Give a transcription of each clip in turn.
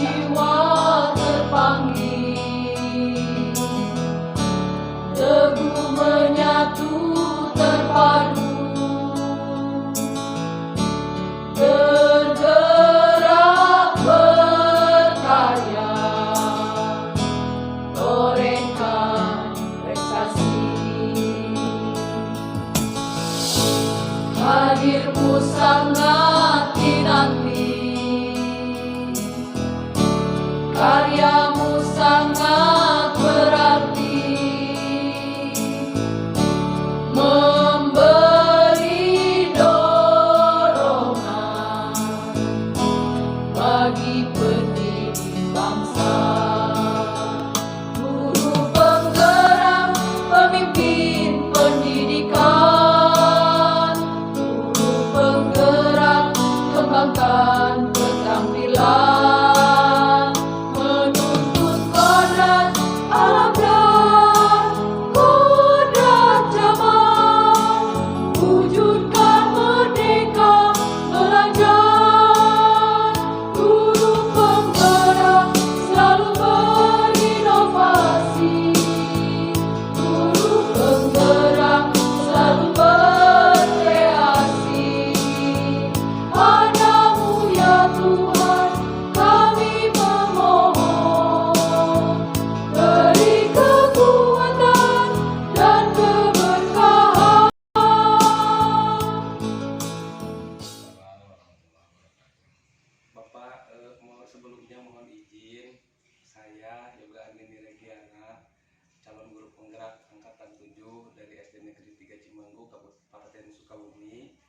jiwa terpanggil, teguh menyatu terpadu, bergerak berkarya, torehkan prestasi. Hadirmu sangat dinanti, karyamu sangat berarti, memberi dorongan bagi pendidik bangsa. Guru penggerak, pemimpin pendidikan, guru penggerak, kembangkan keterampilan, menuntut kodrat alam dan kodrat zaman, wujudkan merdeka belajar. Guru penggerak selalu berinovasi, guru penggerak selalu berkreasi. Padamu ya Tuhan kami memohon, beri kekuatan dan keberkahan. Bapak, sebelumnya mohon izin, saya Yoga Andini Regiana, calon guru penggerak angkatan 7 dari SD Negeri 3 Cimanggu, Kabupaten Sukabumi.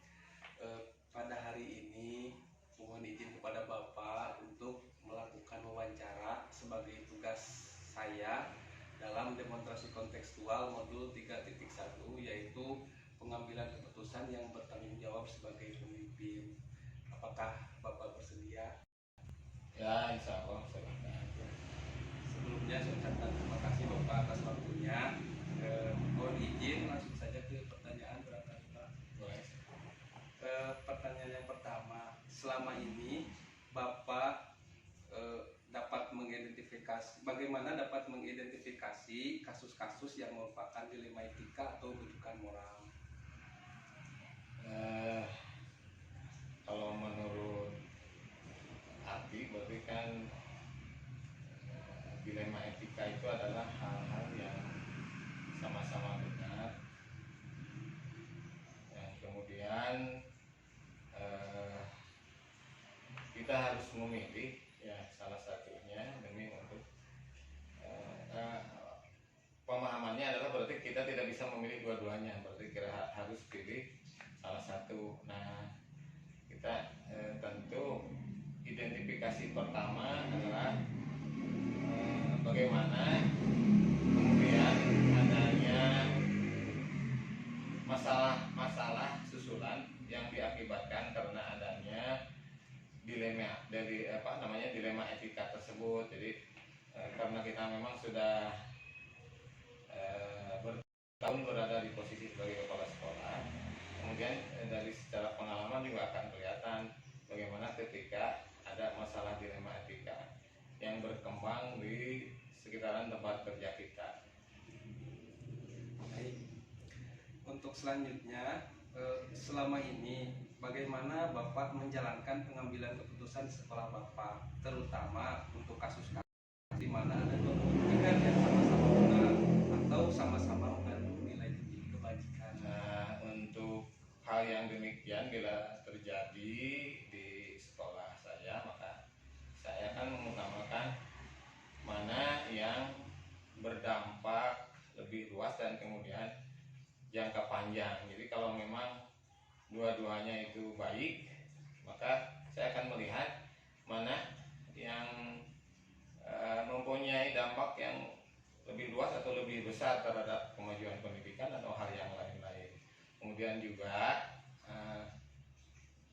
Pada hari ini mohon izin kepada Bapak untuk melakukan wawancara sebagai tugas saya dalam demonstrasi kontekstual modul 3.1, yaitu pengambilan keputusan yang bertanggung jawab sebagai pemimpin. Apakah Bapak bersedia? Ya, insya Allah silakan. Sebelumnya saya ucapkan terima kasih Bapak atas waktunya. Mohon izin langsung saja ke pertanyaan barangkali Pak. Boleh. Pertanyaan yang pertama, selama ini Bapak bagaimana dapat mengidentifikasi kasus-kasus yang merupakan dilema etika atau rujukan moral? Kalau menurut arti berarti kan dilema etika itu adalah hal-hal yang sama-sama benar, yang kemudian kita harus memilih ya salah satunya demi untuk pemahamannya adalah berarti kita tidak bisa memilih dua-duanya, berarti kita harus pilih salah satu. Nah, kita tentu identifikasi pertama adalah bagaimana kemudian adanya masalah susulan yang diakibatkan karena adanya dilema dari dilema etika tersebut. Jadi karena kita memang sudah bertahun berada di posisi sebagai kepala sekolah, kemudian dari secara pengalaman juga akan kelihatan bagaimana ketika ada masalah dilema etika yang berkembang di sekitaran tempat kerja kita. Baik. Untuk selanjutnya, selama ini bagaimana Bapak menjalankan pengambilan keputusan di sekolah Bapak, terutama untuk kasus-kasus di mana ada dua kepentingan yang sama-sama benar atau sama-sama mengandung nilai tinggi kebajikan? Nah, untuk hal yang demikian bila terjadi di sekolah saya, maka saya akan mengutamakan mana yang berdampak lebih luas dan kemudian jangka panjang. Jadi kalau memang dua-duanya itu baik, maka saya akan melihat mana yang mempunyai dampak yang lebih luas atau lebih besar terhadap kemajuan pendidikan atau hal yang lain-lain. Kemudian juga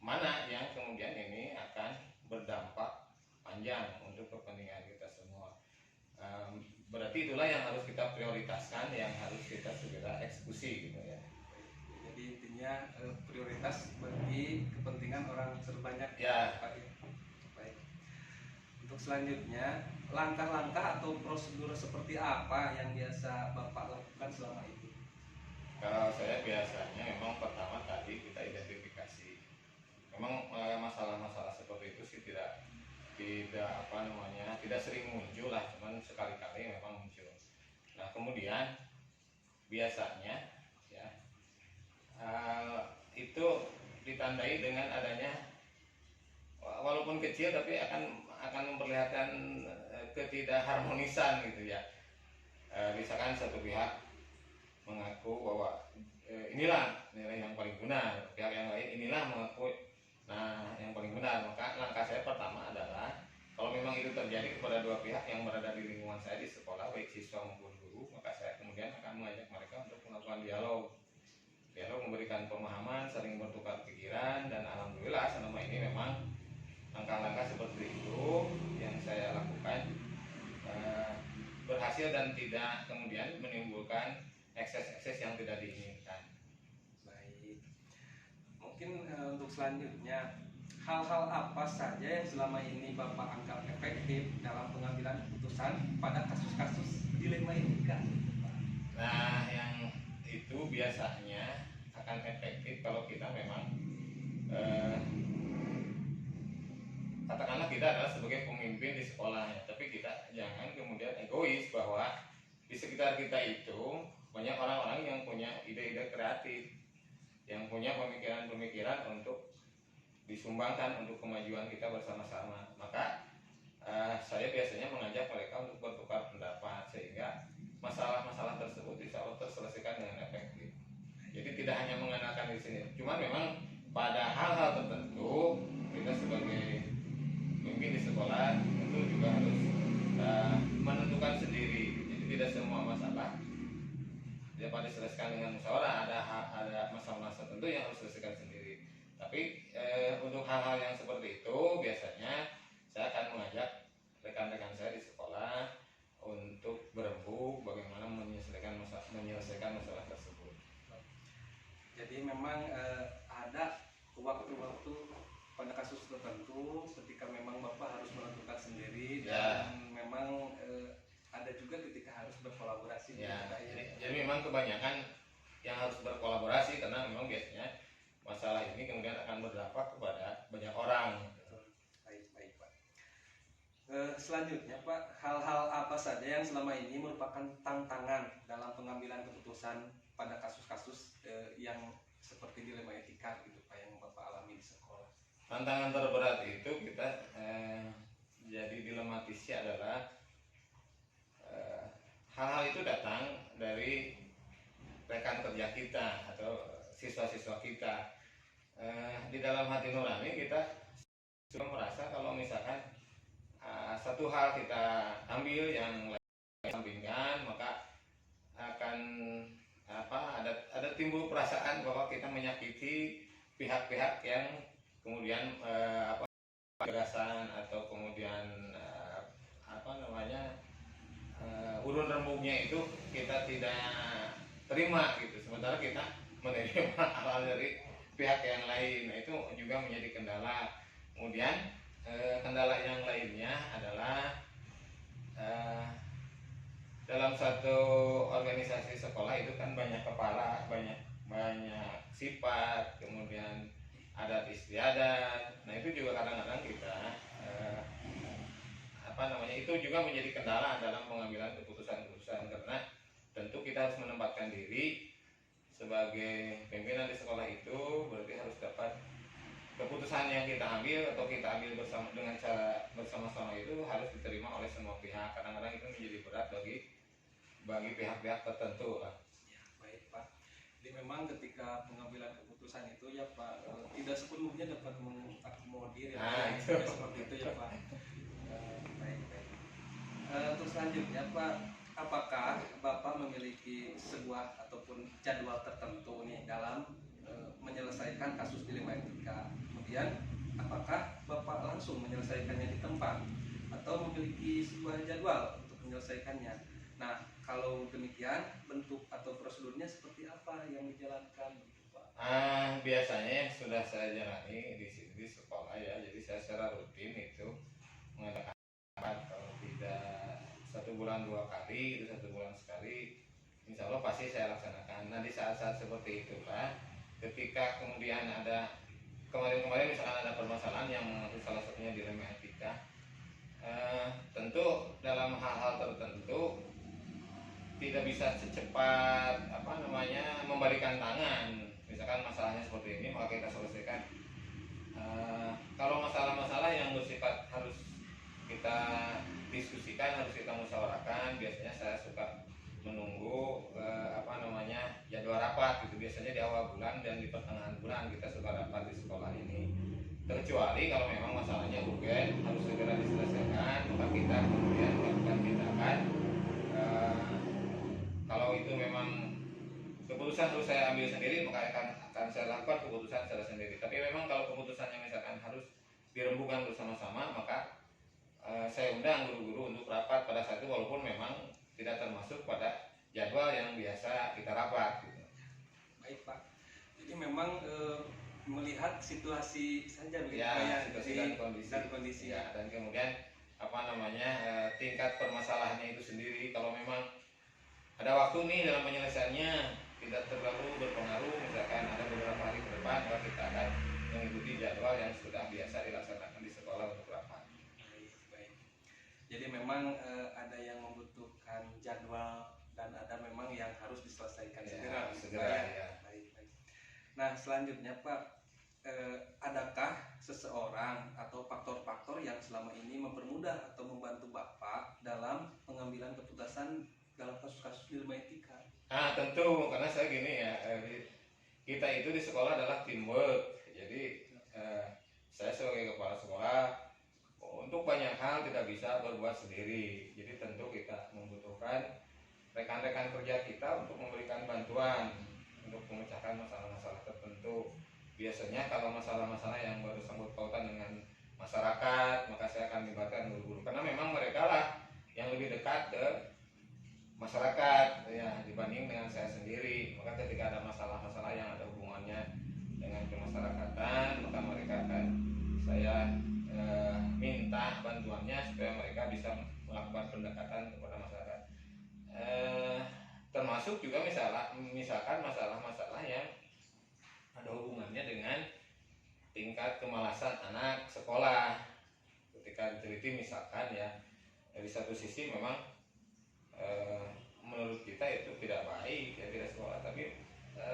mana yang kemudian ini akan berdampak panjang untuk kepentingan kita semua. Berarti itulah yang harus kita prioritaskan, yang harus kita segera eksekusi gitu ya. Jadi intinya prioritas bagi kepentingan orang terbanyak ya. Pak. Baik. Untuk selanjutnya, langkah-langkah atau prosedur seperti apa yang biasa Bapak lakukan selama ini? Kalau saya biasanya memang pertama tadi kita identifikasi. Memang masalah-masalah seperti itu sih tidak apa namanya tidak sering muncul lah, cuman sekali-kali memang muncul. Nah kemudian biasanya ya itu ditandai dengan adanya walaupun kecil tapi akan memperlihatkan ketidakharmonisan gitu ya. Misalkan satu pihak mengaku bahwa inilah nilai yang paling benar, pihak yang lain inilah mengaku nah yang paling benar. Maka langkah saya pertama adalah kalau memang itu terjadi kepada dua pihak yang berada di lingkungan saya di sekolah, baik siswa maupun guru, maka saya kemudian akan mengajak mereka untuk melakukan dialog memberikan pemahaman, saling bertukar pikiran, dan alhamdulillah selama ini memang langkah-langkah seperti itu yang saya lakukan berhasil dan tidak kemudian menimbulkan ekses-ekses yang tidak diinginkan. Baik. Mungkin untuk selanjutnya, hal-hal apa saja yang selama ini Bapak anggap efektif dalam pengambilan keputusan pada kasus-kasus dilema etika? Nah, yang itu biasanya akan efektif kalau kita memang katakanlah kita adalah sebagai pemimpin di sekolah ya, tapi kita jangan kemudian egois bahwa di sekitar kita itu banyak orang-orang yang punya ide-ide kreatif, yang punya pemikiran-pemikiran untuk disumbangkan untuk kemajuan kita bersama-sama. Maka saya biasanya mengajak mereka untuk bertukar pendapat sehingga masalah-masalah tersebut insya Allah terselesaikan dengan efektif. Jadi tidak hanya mengandalkan di sini, cuma memang pada hal-hal tertentu kita sebagai pemimpin di sekolah tentu juga harus menentukan sendiri. Jadi tidak semua masalah dapat diselesaikan dengan musyawarah, ada masalah tertentu yang harus diselesaikan sendiri. Tapi untuk hal-hal yang seperti itu biasanya saya akan mengajak rekan-rekan saya di sekolah untuk berembuk bagaimana menyelesaikan masalah tersebut. Jadi memang ada waktu-waktu pada kasus tertentu ketika memang Bapak harus menentukan sendiri dan memang ada juga ketika harus berkolaborasi. Ya, jadi memang kebanyakan yang harus berkolaborasi karena memang biasanya masalah ini kemudian akan berdampak kepada banyak orang. Baik Pak. Selanjutnya Pak, hal-hal apa saja yang selama ini merupakan tantangan dalam pengambilan keputusan pada kasus-kasus yang seperti dilema etika gitu Pak yang Bapak alami di sekolah? Tantangan terberat itu kita jadi dilematisnya adalah hal-hal itu datang dari rekan kerja kita atau siswa-siswa kita. Di dalam hati nurani kita sudah merasa kalau misalkan satu hal kita ambil yang lain sampingkan, maka akan ada timbul perasaan bahwa kita menyakiti pihak-pihak yang kemudian gagasan atau kemudian urun rembugnya itu kita tidak terima gitu, sementara kita menerima hal dari pihak yang lain. Nah, itu juga menjadi kendala. Kemudian kendala yang lainnya adalah dalam satu organisasi sekolah itu kan banyak kepala, banyak sifat, kemudian adat istiadat. Nah, itu juga kadang-kadang kita itu juga menjadi kendala dalam pengambilan keputusan-keputusan, karena tentu kita harus menempatkan diri sebagai pimpinan di sekolah itu, berarti harus dapat keputusan yang kita ambil atau kita ambil bersama dengan cara bersama-sama itu harus diterima oleh semua pihak. Kadang-kadang itu menjadi berat bagi pihak-pihak tertentu lah. Ya, baik Pak. Jadi memang ketika pengambilan keputusan itu ya Pak tidak sepenuhnya dapat mengakomodir ya, itu. seperti itu ya Pak. Baik. Untuk selanjutnya Pak, apakah Bapak memiliki sebuah ataupun jadwal tertentu nih dalam menyelesaikan kasus dilema etika? Kemudian apakah Bapak langsung menyelesaikannya di tempat atau memiliki sebuah jadwal untuk menyelesaikannya? Nah, kalau demikian bentuk atau prosedurnya seperti apa yang dijalankan gitu Pak? Biasanya sudah saya jalani di sini di sekolah ya, jadi saya secara rutin itu mengadakan bulan 2 kali, itu 1 bulan sekali, insya Allah pasti saya laksanakan. Nah di saat-saat seperti itulah, ketika kemudian ada kemarin-kemarin misalkan ada permasalahan yang mengatur salah satunya dilema etika, tentu dalam hal-hal tertentu tidak bisa secepat membalikan tangan. Misalkan masalahnya seperti ini maka kita selesaikan. Kalau masalah-masalah yang bersifat harus kita diskusikan, harus kita musyawarahkan, biasanya saya suka menunggu jadwal rapat gitu. Biasanya di awal bulan dan di pertengahan bulan kita suka rapat di sekolah ini. Kecuali kalau memang masalahnya urgen harus segera diselesaikan, maka kita kemudian melakukan tindakan. Kalau itu memang keputusan harus saya ambil sendiri, maka akan saya lakukan keputusan secara sendiri. Tapi memang kalau keputusannya misalkan harus dirembukan bersama-sama, maka saya undang guru-guru untuk rapat pada saat itu, walaupun memang tidak termasuk pada jadwal yang biasa kita rapat gitu. Baik Pak. Jadi memang melihat situasi saja begitu Ya, ya, situasi jadi, dan kondisi. Ya, dan kemudian tingkat permasalahannya itu sendiri. Kalau memang ada waktu nih dalam penyelesaiannya tidak terlalu berpengaruh, misalkan ada beberapa hari ke depan, maka kita akan mengikuti jadwal yang sudah biasa dilaksanakan di sekolah untuk rapat. Baik. Jadi memang ada yang membutuhkan jadwal dan ada memang yang harus diselesaikan Ya, segera. ya. Baik. Nah selanjutnya Pak, adakah seseorang atau faktor-faktor yang selama ini mempermudah atau membantu Bapak dalam pengambilan keputusan dalam kasus-kasus dilema etika? Tentu, karena saya gini ya, kita itu di sekolah adalah teamwork. Jadi saya sebagai kepala sekolah untuk banyak hal tidak bisa berbuat sendiri. Jadi tentu kita membutuhkan rekan-rekan kerja kita untuk memberikan bantuan untuk memecahkan masalah-masalah tertentu. Biasanya kalau masalah-masalah yang bersangkut pautan dengan masyarakat, maka saya akan melibatkan guru-guru, karena memang mereka lah yang lebih dekat ke masyarakat ya dibanding dengan saya sendiri. Maka ketika ada masalah-masalah yang ada hubungannya dengan kemasyarakatan, maka mereka akan saya minta bantuannya supaya mereka bisa melakukan pendekatan kepada masyarakat. Termasuk juga misalkan masalah-masalah yang ada hubungannya dengan tingkat kemalasan anak sekolah. Ketika diteliti misalkan ya, dari satu sisi memang menurut kita itu tidak baik ya, tidak sekolah, tapi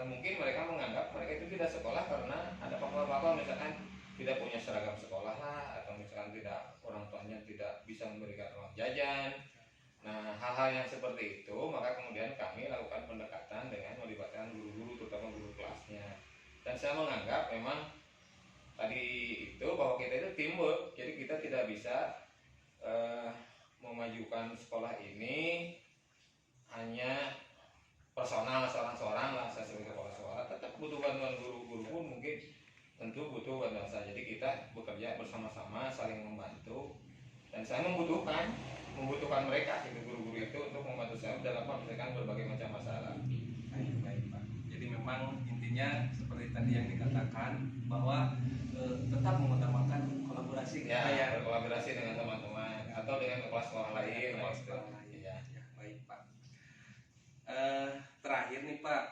mungkin mereka menganggap mereka itu tidak sekolah karena ada faktor-faktor misalkan tidak punya seragam sekolah lah, atau misalkan orang tuanya tidak bisa memberikan uang jajan. Nah hal-hal yang seperti itu maka kemudian kami lakukan pendekatan dengan melibatkan guru-guru, terutama guru kelasnya. Dan saya menganggap memang tadi itu bahwa kita itu teamwork, jadi kita tidak bisa memajukan sekolah ini hanya personal seorang-seorang lah. Saya sebagai kepala sekolah tetap butuh bantuan guru-guru pun mungkin tentu butuh bantuan saya. Jadi kita bekerja bersama-sama, saling membantu, dan saya membutuhkan mereka itu, guru-guru itu, untuk membantu saya dalam menyelesaikan berbagai macam masalah. Baik Pak. Jadi memang intinya seperti tadi yang dikatakan bahwa tetap mengutamakan kolaborasi ya, berkolaborasi dengan teman-teman atau dengan kepala sekolah lain. Ya, baik Pak. Terakhir nih Pak,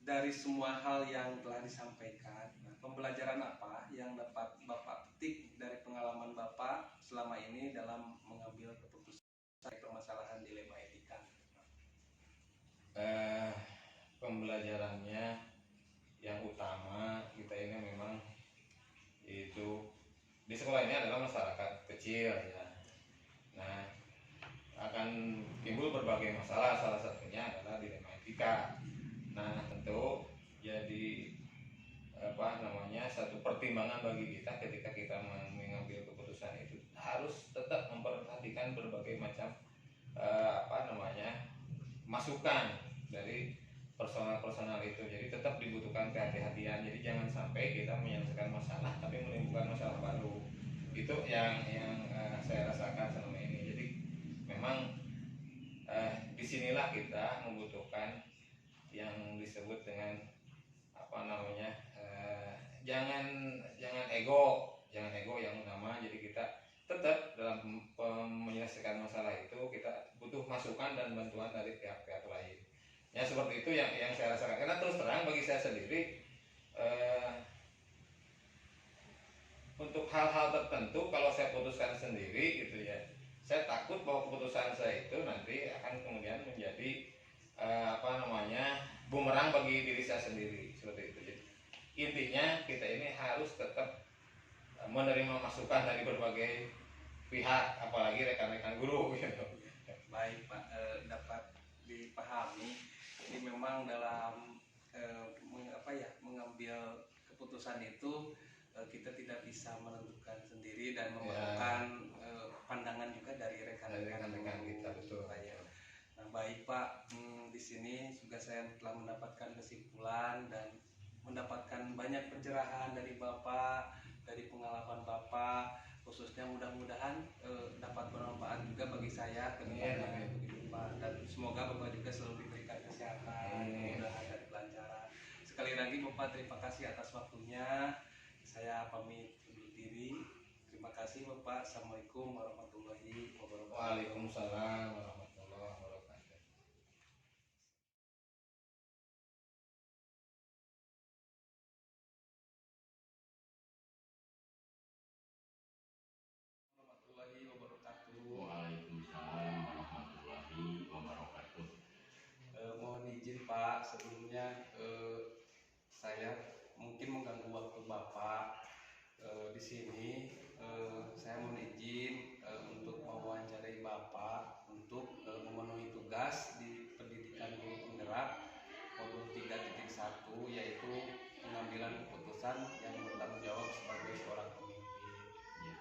dari semua hal yang telah disampaikan, pembelajaran apa yang dapat Bapak petik dari pengalaman Bapak selama ini dalam mengambil keputusan permasalahan dilema etika? Pembelajarannya yang utama kita ini memang itu di sekolah ini adalah masyarakat kecil ya. Nah akan timbul berbagai masalah, salah satunya adalah dilema etika. Nah tentu jadi satu pertimbangan bagi kita ketika kita mengambil keputusan itu harus tetap memperhatikan berbagai macam masukan dari personal itu. Jadi tetap dibutuhkan kehati-hatian. Jadi jangan sampai kita menyelesaikan masalah tapi menimbulkan masalah baru. Itu yang saya rasakan selama ini. Jadi memang disinilah kita membutuhkan yang disebut dengan jangan ego yang utama. Jadi kita tetap dalam menyelesaikan masalah itu kita butuh masukan dan bantuan dari pihak-pihak lain. Ya seperti itu yang saya rasakan. Karena terus terang bagi saya sendiri, untuk hal-hal tertentu kalau saya putuskan sendiri gitu ya, saya takut bahwa keputusan saya itu nanti akan kemudian menjadi bumerang bagi diri saya sendiri seperti itu. Jadi intinya kita ini harus tetap menerima masukan dari berbagai pihak, apalagi rekan-rekan guru gitu. Baik Pak, dapat dipahami. Ini memang dalam mengambil keputusan itu kita tidak bisa menentukan sendiri dan memerlukan pandangan juga dari rekan-rekan kita, betul. Nah, baik Pak, di sini juga saya telah mendapatkan kesimpulan dan mendapatkan banyak pencerahan dari Bapak, dari pengalaman Bapak, khususnya mudah-mudahan dapat bermanfaat juga bagi saya ke depannya, begitu Pak. Dan semoga Bapak juga selalu diberikan kesehatan, kemudahan dan kelancaran. Sekali lagi Bapak, terima kasih atas waktunya. Saya pamit undur diri. Terima kasih Bapak. Assalamualaikum warahmatullahi wabarakatuh. Waalaikumsalam warahmatullahi wabarakatuh. Warahmatullahi wabarakatuh. Waalaikumsalam warahmatullahi wabarakatuh. Mohon izin Pak, sebelumnya saya mungkin mengganggu waktu Bapak. Di sini saya mohon izin untuk mewawancarai Bapak untuk memenuhi tugas di pendidikan guru penggerak modul 3.1, yaitu pengambilan keputusan yang bertanggung jawab sebagai seorang pemimpin.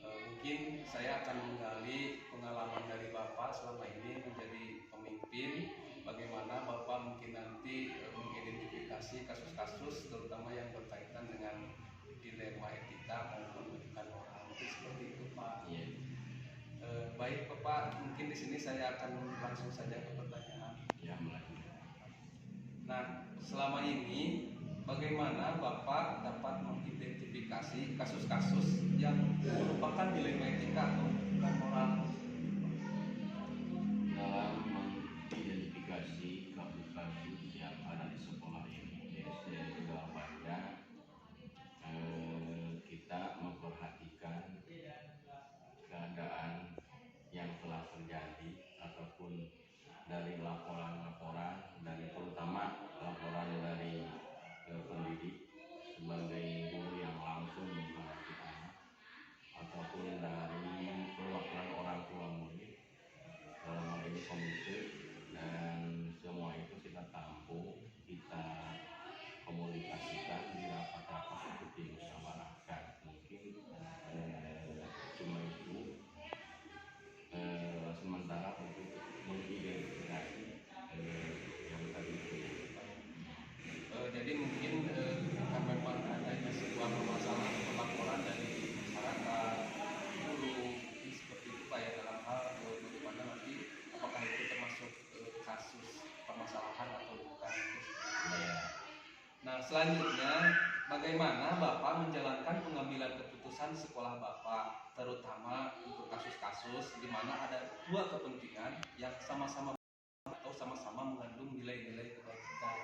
Mungkin saya akan menggali pengalaman dari Bapak selama ini menjadi pemimpin, bagaimana Bapak mungkin nanti mengidentifikasi kasus-kasus terutama yang berkaitan dengan dilema etika maupun pendidikan moral. Mungkin seperti itu Pak. Baik Bapak, mungkin di sini saya akan langsung saja ke pertanyaan. Ya, mulai. Nah, selama ini bagaimana Bapak dapat mengidentifikasi kasus-kasus yang merupakan dilema etika atau pendidikan moral? Dalam mengidentifikasi kasus-kasus yang ada di sekolah ini, di SD Surabaya, kita memperhatikan keadaan yang telah terjadi ataupun dari laporan-laporan, dan terutama laporan dari pendidik sebagai guru yang langsung memperhati anak, ataupun dari perwakilan orang tua murid, dalam hal ini komite, dan semua itu kita tampung, kita komunikasikan di rapat-rapat untuk dimusyawarahkan. Mungkin cuma itu. Sementara untuk mengidentifikasi yang tadi itu. Jadi mungkin karena memang adanya sebuah permasalahan atau laporan dari masyarakat, guru, seperti itu Pak ya, dalam hal bagaimana nanti apakah itu termasuk kasus permasalahan atau bukan. Nah, selanjutnya bagaimana Bapak menjalankan pengambilan keputusan sekolah Bapak, terutama untuk kasus-kasus di mana ada dua kepentingan yang sama-sama atau sama-sama mengandung nilai-nilai kebajikan.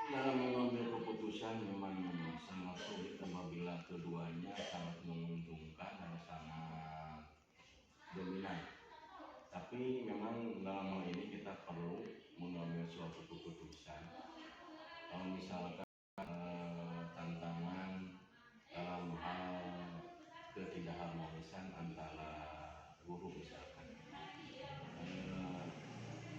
Dalam mengambil keputusan memang sangat sulit apabila keduanya sangat menguntungkan dan sangat dominan. Tapi memang dalam hal ini kita perlu mengambil suatu keputusan. Kalau misalkan tantangan dalam hal ketidakharmonisan antara guru misalkan,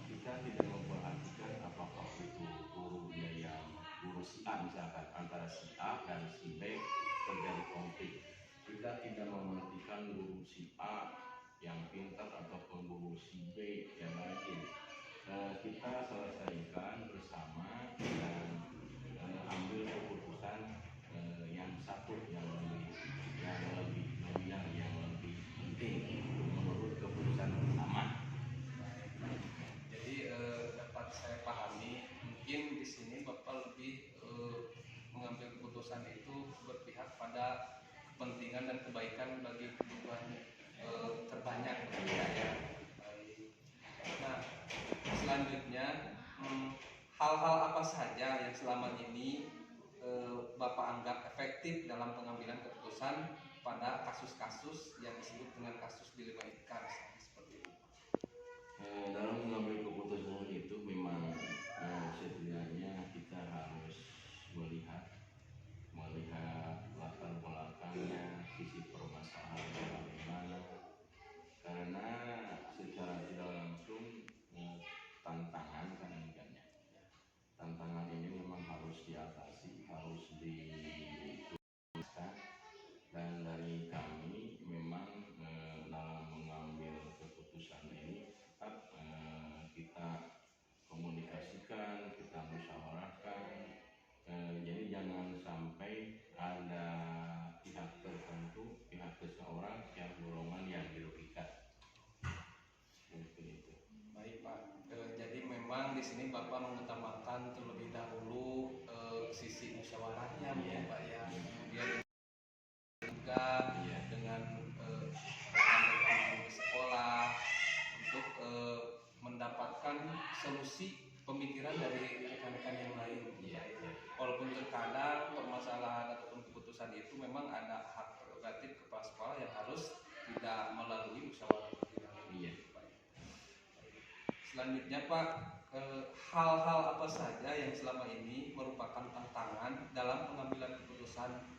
kita tidak memperhatikan apakah itu gurunya yang guru si A misalkan, antara si A dan si B terjadi konflik. Kita tidak memerhatikan guru si A yang pintar ataupun guru si B yang lain. Kita selesaikan bersama dan ambil keputusan yang satu yang lebih dominan, yang lebih penting menurut keputusan bersama. Jadi dapat saya pahami, mungkin di sini Bapak lebih mengambil keputusan itu berpihak pada kepentingan dan kebaikan bagi kebutuhan terbanyak ya. Baik. hal-hal apa saja yang selama ini Bapak anggap efektif dalam pengambilan keputusan pada kasus-kasus yang disebut dengan kasus dilema etika seperti itu? Dalam mengambil keputusan itu memang setidaknya kita harus melihat latar belakangnya, sisi permasalahannya bagaimana, karena secara tidak langsung tantangan kan enggaknya. Tantangan ini memang harus diatasi, harus dituntaskan, dan dari kami memang dalam mengambil keputusan ini tetap kita komunikasikan, kita musyawarahkan. Jadi jangan sampai ada pihak tertentu, pihak seseorang, pihak golongan yang dirugikan. Seperti itu. Baik Pak, jadi memang di sini Bapak mengutamakan terlebih dahulu sisi musyawarahnya mungkin Pak ya, kemudian juga dengan rekan-rekan di sekolah untuk mendapatkan solusi pemikiran dari rekan-rekan yang lain. Walaupun terkadang permasalahan ataupun keputusan itu memang ada hak prerogatif kepala sekolah yang harus tidak melalui musyawarah terlebih dahulu. Selanjutnya Pak, hal-hal apa saja yang selama ini merupakan tantangan dalam pengambilan keputusan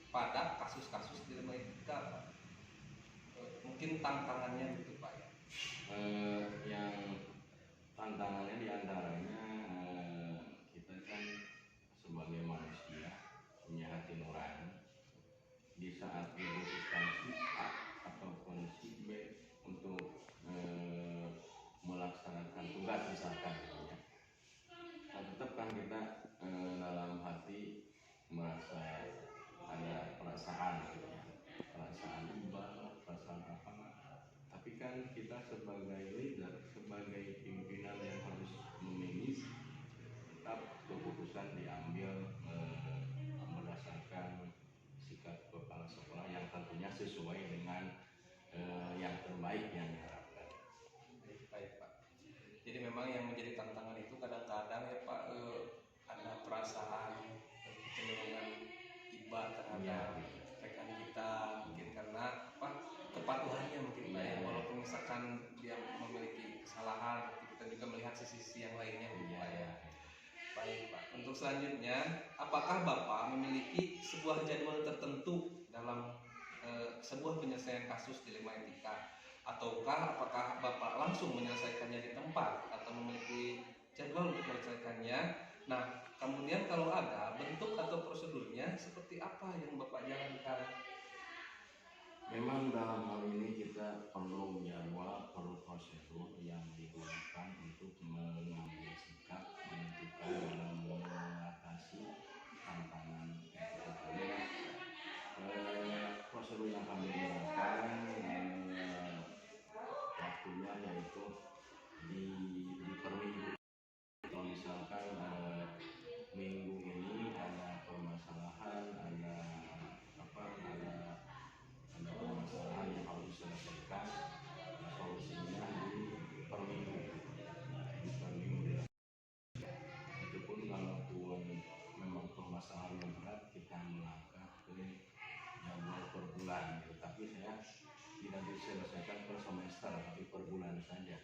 pada kasus-kasus dilema etika Pak? Mungkin tantangannya gitu Pak ya. Yang tantangannya diantaranya kita kan sebagai manusia punya hati nurani. Di saat dibutuhkan si A ataupun si B untuk melaksanakan tugas misalkan ya, tetap kan kita dalam hati merasa ada perasaan gitu ya, perasaan iba, perasaan apa, tapi kan kita sebagai leader, sebagai pimpinan yang harus memanage, tetap keputusan diambil berdasarkan sikap kepala sekolah yang tentunya sesuai dengan yang terbaik yang diharapkan. Baik Pak. Jadi memang yang menjadi tantangan itu kadang-kadang ya Pak, ada perasaan kecenderungan iba terhadap rekan kita, mungkin karena apa, kepatuhannya mungkin Pak ya, walaupun misalkan dia memiliki kesalahan, tapi kita juga melihat sisi-sisi yang lainnya Pak ya. Baik Pak, untuk selanjutnya, apakah Bapak memiliki sebuah jadwal tertentu dalam sebuah penyelesaian kasus dilema etika, ataukah apakah Bapak langsung menyelesaikannya di tempat atau memiliki jadwal untuk menyelesaikannya? Nah, kemudian kalau ada bentuk atau prosedurnya seperti apa yang Bapak jalankan? Memang dalam hal ini kita perlu jadwal, perlu prosedur yang digunakan untuk mengambil sikap, menentukan dalam mengatasi tantangan itu. Prosedur yang kami gunakan waktunya yaitu di per minggu. Kalau misalkan minggu ini ada permasalahan, ada permasalahan yang harus diselesaikan, solusinya di per minggu. Itu pun kalaupun memang permasalahan yang berat, kita melangkah ke jadwal per bulan. Tapi saya tidak diselesaikan per semester, tapi per bulan saja.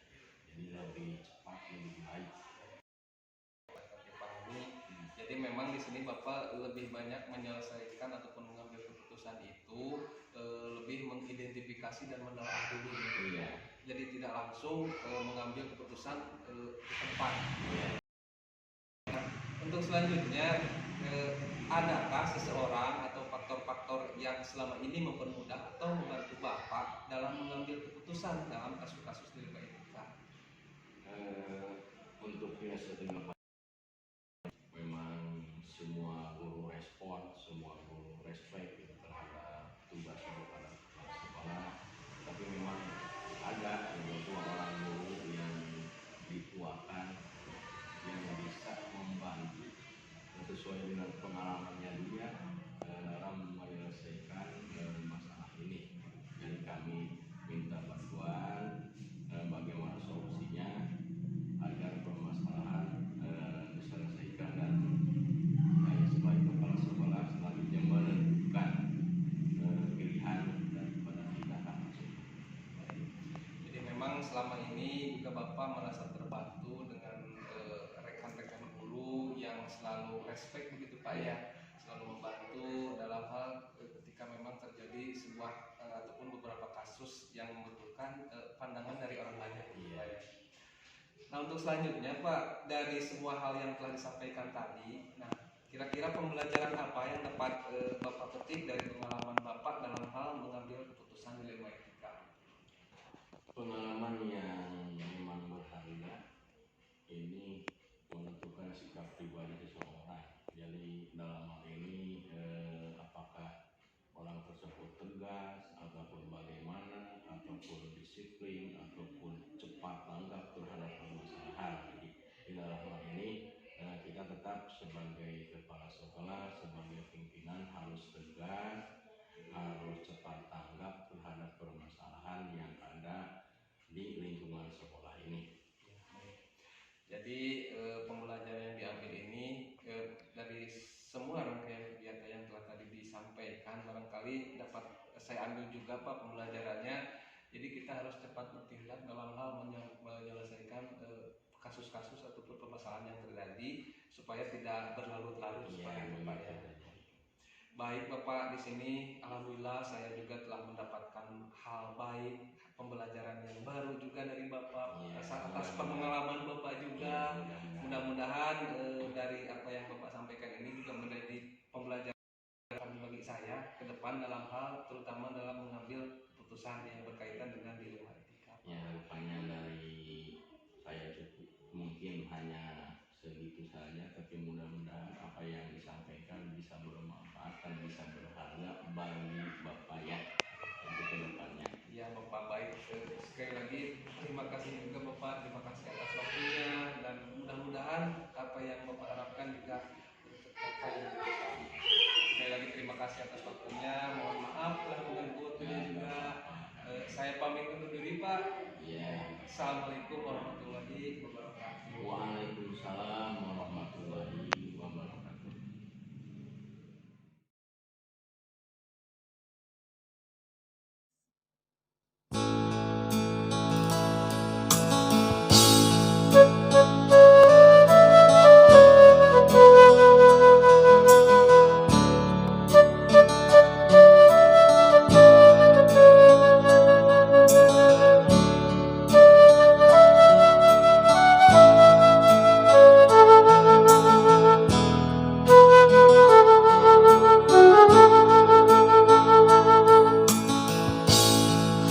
Jadi lebih cepat, lebih baik. Jadi memang di sini Bapak lebih banyak menyelesaikan ataupun mengambil keputusan itu lebih mengidentifikasi dan menelaah dulu. Iya. Jadi tidak langsung mengambil keputusan di tempat. Nah, untuk selanjutnya, adakah seseorang atau faktor-faktor yang selama ini mempermudah atau membantu Bapak dalam mengambil keputusan dalam kasus-kasus dilema etika? Untuk biasa memang semua guru respon, semua guru respect gitu, terhadap tugas daripada kepala sekolah. Tapi memang ada beberapa orang guru yang dituakan yang bisa membantu sesuai dengan pengalamannya dia dalam menyelesaikan masalah ini. Jadi kami minta bantuan bagaimana solusinya agar permasalahan memang selama ini juga Bapak merasa terbantu dengan rekan-rekan guru yang selalu respect begitu Pak ya, selalu membantu dalam hal ketika memang terjadi sebuah ataupun beberapa kasus yang memerlukan pandangan dari orang banyak gitu Pak ya. Nah untuk selanjutnya Pak, dari semua hal yang telah disampaikan tadi, nah kira-kira pembelajaran apa yang dapat Bapak petik dari pengalaman Bapak dalam hal mengambil keputusan di ilmu etika? Pengalaman yang memang berharga ini menentukan sikap pribadi seseorang. Jadi dalam hal ini apakah orang tersebut tegas ataupun bagaimana, ataupun disiplin, ataupun cepat tanggap terhadap permasalahan. Jadi di dalam hal ini kita tetap sebagai kepala sekolah, sebagai pimpinan harus tegas, harus cepat tanggap terhadap permasalahan yang ada di lingkungan sekolah ini. Jadi pembelajaran yang diambil ini dari semua rangkaian kegiatan yang telah tadi disampaikan, barangkali dapat saya ambil juga Pak pembelajarannya. Jadi kita harus cepat bertindak dalam hal menyelesaikan kasus-kasus ataupun permasalahan yang terjadi supaya tidak berlarut-larut seperti itu Pak ya. Baik Bapak, di sini alhamdulillah saya juga telah mendapatkan hal baik, pembelajaran yang baru juga dari Bapak atas pengalaman Bapak juga. Mudah-mudahan dari apa yang Bapak sampaikan ini juga menjadi pembelajaran bagi saya ke depan dalam hal terutama dalam mengambil keputusan yang berkaitan dengan dilema etika. Ya, harapannya dari saya cukup mungkin hanya segitu saja, tapi mudah-mudahan apa yang disampaikan bisa bermanfaat dan bisa berharga bagi Bapak ya untuk kedepannya. Ya Bapak, baik, sekali lagi terima kasih juga Bapak, terima kasih atas waktunya dan mudah-mudahan apa yang Bapak harapkan juga tercapai. Sekali lagi terima kasih atas waktunya, mohon maaf telah mengganggu waktunya juga. Saya pamit undur diri Pak. Ya. Assalamualaikum warahmatullahi wabarakatuh. Waalaikumsalam warahmatullahi wabarakatuh.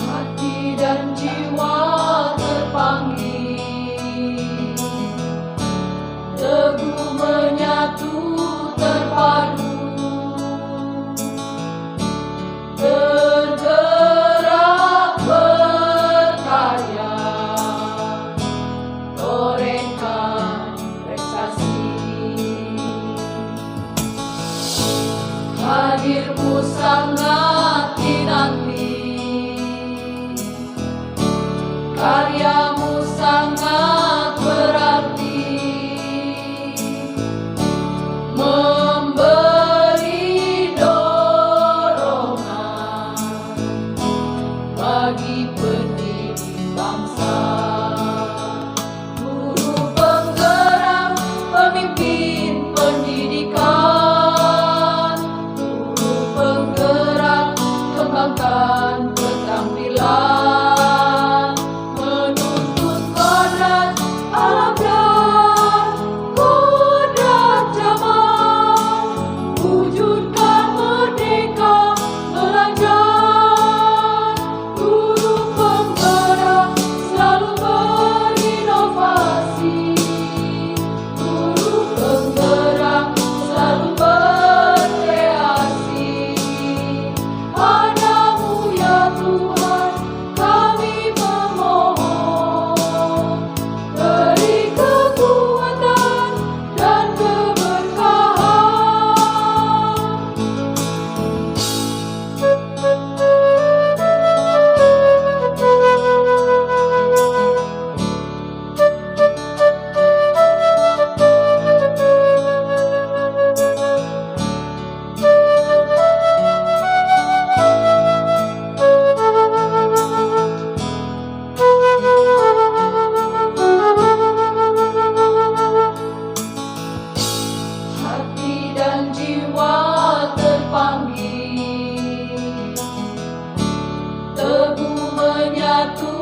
Hati dan jiwa terpanggil, teguh menyatu terpadu, bergerak berkarya, torehkan prestasi. Hadirmu sangat dinanti, karyamu sangat berarti, memberi dorongan bagi pendidik bangsa. Guru penggerak, pemimpin pendidikan, guru penggerak, kembangkan keterampilan, menuntut kodrat alam dan kodrat zaman, wujudkan merdeka belajar. Guru penggerak selalu satu